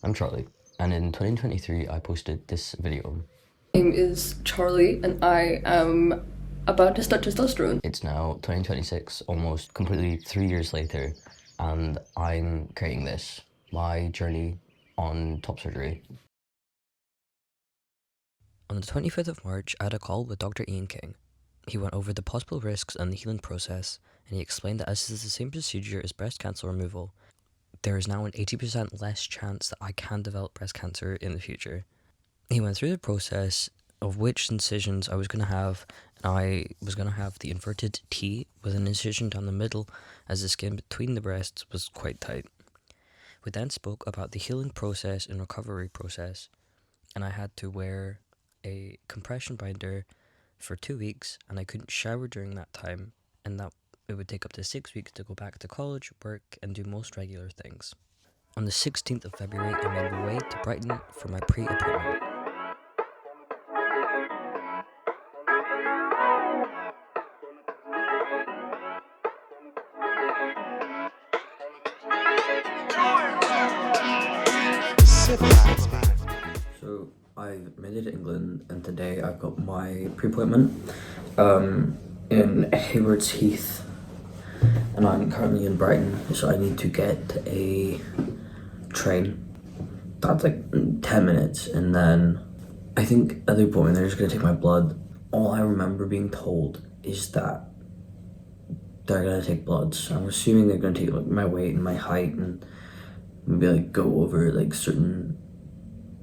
I'm Charlie, and in 2023 I posted this video. Name is Charlie, and I am about to start testosterone. It's now 2026, almost completely 3 years later, and I'm creating this, my journey on top surgery. On the 25th of March, I had a call with Dr. Ian King. He went over the possible risks and the healing process, and he explained that as this is the same procedure as breast cancer removal, there is now an 80% less chance that I can develop breast cancer in the future. He went through the process of which incisions I was going to have, and I was going to have the inverted T with an incision down the middle as the skin between the breasts was quite tight. We then spoke about the healing process and recovery process, and I had to wear a compression binder for 2 weeks, and I couldn't shower during that time, and that it would take up to 6 weeks to go back to college, work, and do most regular things. On the 16th of February, I made my way to Brighton for my pre-appointment. So I've made it to England, and today I've got my pre-appointment in Haywards Heath, and I'm currently in Brighton, so I need to get a train. That's like 10 minutes, and then I think at the appointment they're just gonna take my blood. All I remember being told is that they're gonna take blood, so I'm assuming they're gonna take like my weight and my height and maybe like go over like certain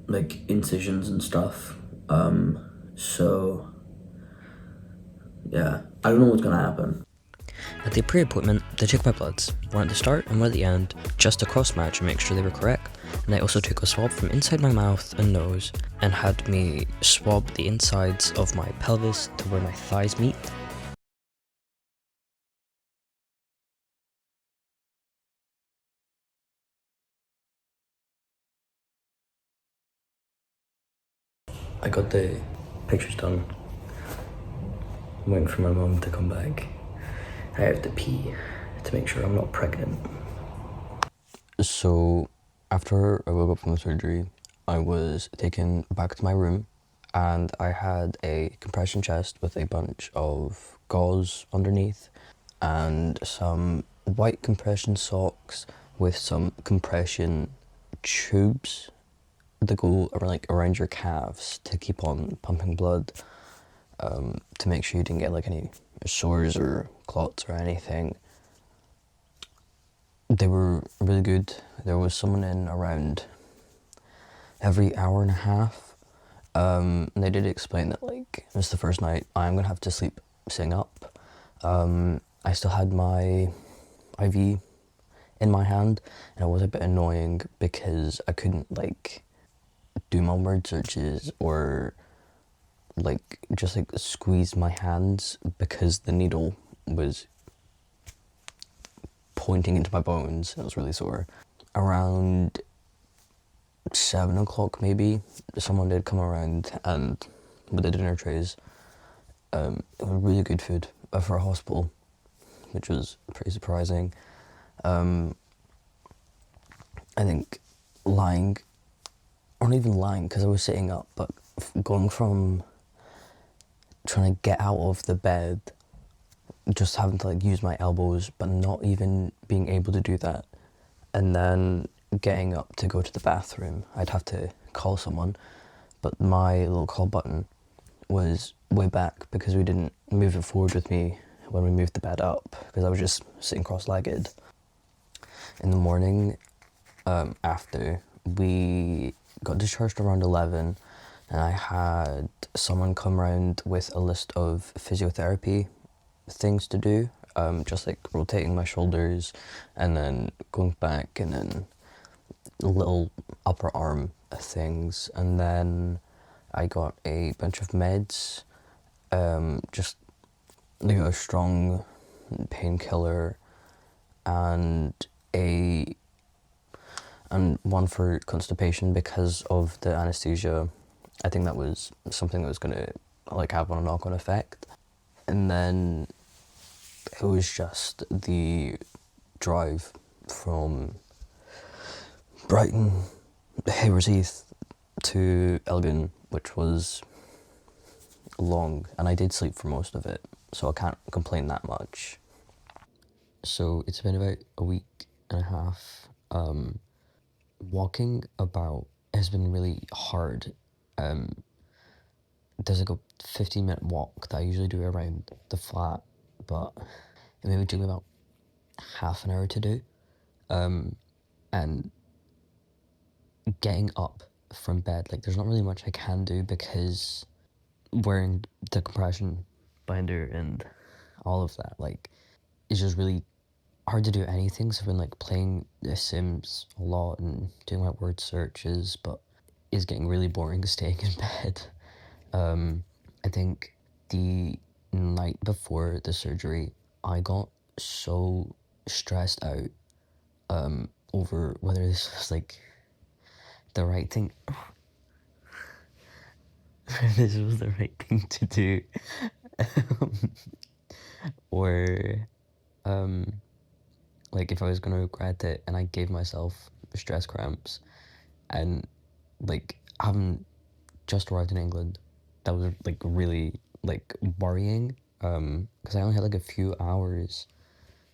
like incisions and stuff. So yeah, I don't know what's gonna happen. At the pre-appointment, they took my bloods, one at the start and one at the end, just to cross-match and make sure they were correct. And they also took a swab from inside my mouth and nose, and had me swab the insides of my pelvis to where my thighs meet. I got the pictures done. I'm waiting for my mum to come back. I have to pee to make sure I'm not pregnant. So after I woke up from the surgery, I was taken back to my room, and I had a compression chest with a bunch of gauze underneath and some white compression socks with some compression tubes that go around your calves to keep on pumping blood, to make sure you didn't get like any sores or clots or anything. They were really good. There was someone in around every hour and a half. And they did explain that like it's the first night I'm gonna have to sleep sitting up. I still had my IV in my hand, and it was a bit annoying because I couldn't like do my word searches or like just like squeeze my hands because the needle was pointing into my bones. It was really sore. Around 7 o'clock maybe, someone did come around and with the dinner trays. It was really good food for a hospital, which was pretty surprising. I think lying, or not even lying because I was sitting up, but going from trying to get out of the bed, just having to like use my elbows, but not even being able to do that, and then getting up to go to the bathroom, I'd have to call someone, but my little call button was way back because we didn't move it forward with me when we moved the bed up, because I was just sitting cross-legged. In the morning, after, we got discharged around 11, and I had someone come around with a list of physiotherapy things to do, just like rotating my shoulders and then going back, and then little upper arm things, and then I got a bunch of meds, just like a strong painkiller and a and one for constipation because of the anesthesia. I think that was something that was gonna like have a knock-on effect. And then it was just the drive from Brighton Hayward Heath to Elgin, which was long, and I did sleep for most of it, so I can't complain that much. So it's been about a week and a half. Walking about has been really hard. There's like a 15-minute walk that I usually do around the flat, but it maybe took me about half an hour to do. And getting up from bed, like there's not really much I can do because wearing the compression binder and all of that, like, it's just really hard to do anything. So I've been like playing The Sims a lot and doing my word searches, but it's getting really boring staying in bed. I think the night before the surgery, I got so stressed out over whether this was like the right thing. This was the right thing to do, or like if I was gonna regret it. And I gave myself stress cramps, and like having just arrived in England, that was like really like worrying. Because I only had like a few hours,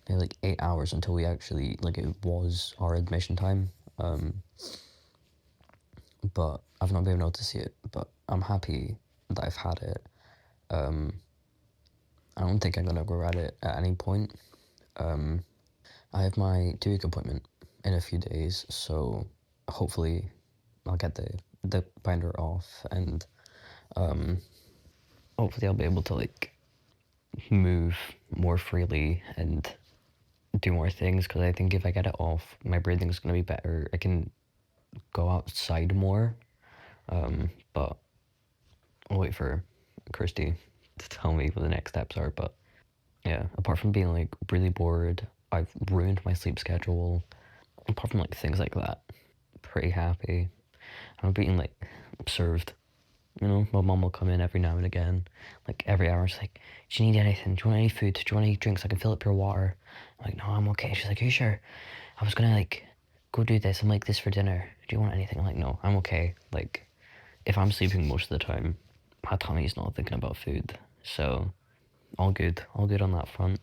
maybe like 8 hours until we actually like it was our admission time. But I've not been able to see it. But I'm happy that I've had it. I don't think I'm gonna regret it at any point. I have my 2-week appointment in a few days, so hopefully I'll get the binder off, and hopefully I'll be able to like move more freely and do more things, because I think if I get it off, my breathing's gonna be better. I can go outside more. But I'll wait for Kirsty to tell me what the next steps are. But yeah, apart from being like really bored, I've ruined my sleep schedule. Apart from like things like that, pretty happy. I'm being like served. You know, my mom will come in every now and again, like every hour. She's like, "Do you need anything? Do you want any food? Do you want any drinks? I can fill up your water." I'm like, "No, I'm okay." She's like, "Are you sure? I was gonna like go do this. I'm like this for dinner. Do you want anything?" I'm like, "No, I'm okay." Like, if I'm sleeping most of the time, my tummy's not thinking about food. So, all good on that front.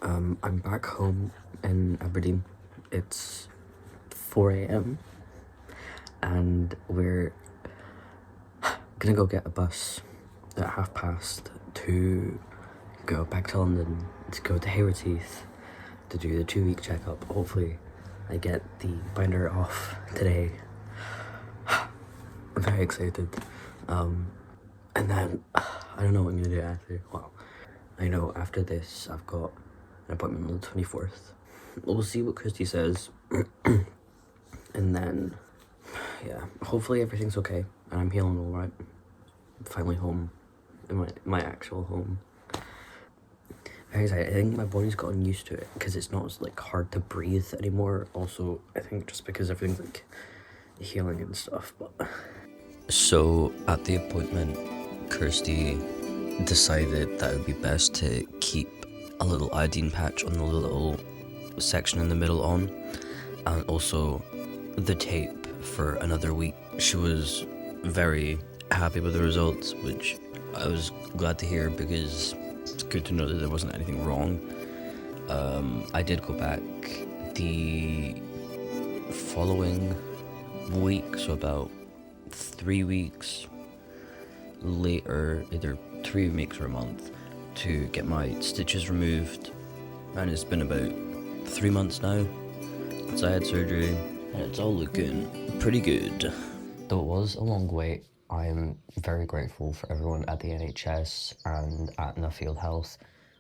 I'm back home in Aberdeen. It's 4 a.m. and we're gonna go get a bus at past to go back to London, to go to Hayward Heath to do the 2-week checkup. Hopefully I get the binder off today. I'm very excited. And then I don't know what I'm gonna do after. Well, I know after this I've got an appointment on the 24th. We'll see what Christy says. And then, yeah, hopefully everything's okay and I'm healing all right. I'm finally home, in my actual home. Very excited. I think my body's gotten used to it because it's not like hard to breathe anymore. Also, I think just because everything's like healing and stuff. But so at the appointment, Kirsty decided that it would be best to keep a little iodine patch on the little section in the middle on, and also the tape for another week. She was very happy with the results, which I was glad to hear, because it's good to know that there wasn't anything wrong. I did go back the following week, so about 3 weeks later, either 3 weeks or a month, to get my stitches removed. And it's been about 3 months now since I had surgery, and it's all looking pretty good. Though it was a long wait, I'm very grateful for everyone at the NHS and at Nuffield Health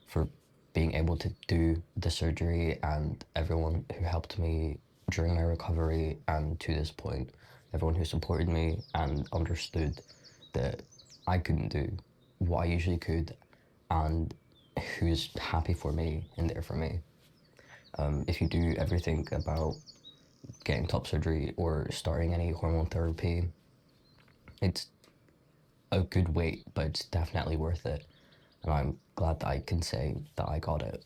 for being able to do the surgery, and everyone who helped me during my recovery and to this point. Everyone who supported me and understood that I couldn't do what I usually could, and who's happy for me and there for me. If you do ever think about getting top surgery or starting any hormone therapy, it's a good wait, but it's definitely worth it. And I'm glad that I can say that I got it.